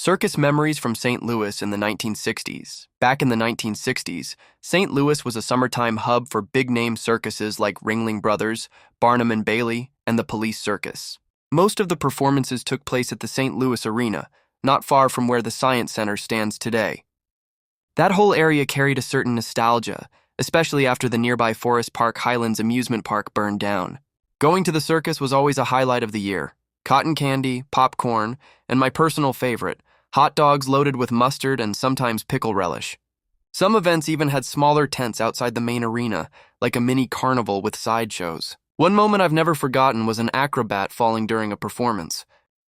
Circus Memories from St. Louis in the 1960s. Back in the 1960s, St. Louis was a summertime hub for big-name circuses like Ringling Brothers, Barnum and Bailey, and the Police Circus. Most of the performances took place at the St. Louis Arena, not far from where the Science Center stands today. That whole area carried a certain nostalgia, especially after the nearby Forest Park Highlands amusement park burned down. Going to the circus was always a highlight of the year. Cotton candy, popcorn, and my personal favorite, hot dogs loaded with mustard and sometimes pickle relish. Some events even had smaller tents outside the main arena, like a mini carnival with sideshows. One moment I've never forgotten was an acrobat falling during a performance.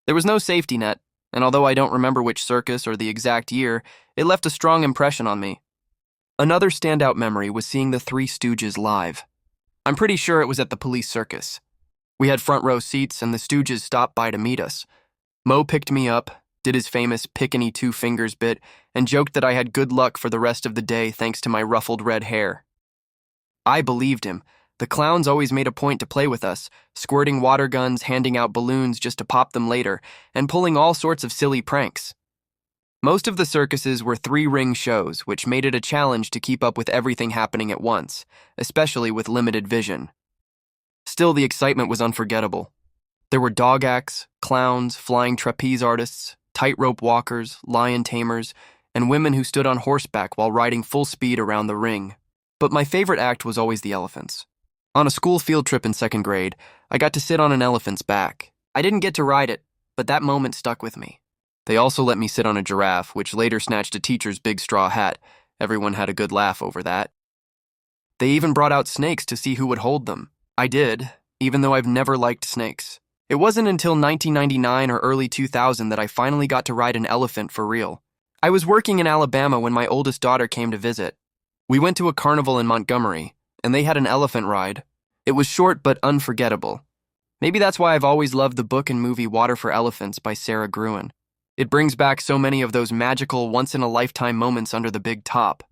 There was no safety net, and although I don't remember which circus or the exact year, it left a strong impression on me. Another standout memory was seeing the Three Stooges live. I'm pretty sure it was at the Police Circus. We had front row seats, and the Stooges stopped by to meet us. Mo picked me up, did his famous pick-any two fingers bit, and joked that I had good luck for the rest of the day thanks to my ruffled red hair. I believed him. The clowns always made a point to play with us, squirting water guns, handing out balloons just to pop them later, and pulling all sorts of silly pranks. Most of the circuses were three-ring shows, which made it a challenge to keep up with everything happening at once, especially with limited vision. Still, the excitement was unforgettable. There were dog acts, clowns, flying trapeze artists, tightrope walkers, lion tamers, and women who stood on horseback while riding full speed around the ring. But my favorite act was always the elephants. On a school field trip in second grade, I got to sit on an elephant's back. I didn't get to ride it, but that moment stuck with me. They also let me sit on a giraffe, which later snatched a teacher's big straw hat. Everyone had a good laugh over that. They even brought out snakes to see who would hold them. I did, even though I've never liked snakes. It wasn't until 1999 or early 2000 that I finally got to ride an elephant for real. I was working in Alabama when my oldest daughter came to visit. We went to a carnival in Montgomery, and they had an elephant ride. It was short but unforgettable. Maybe that's why I've always loved the book and movie Water for Elephants by Sarah Gruen. It brings back so many of those magical, once-in-a-lifetime moments under the big top.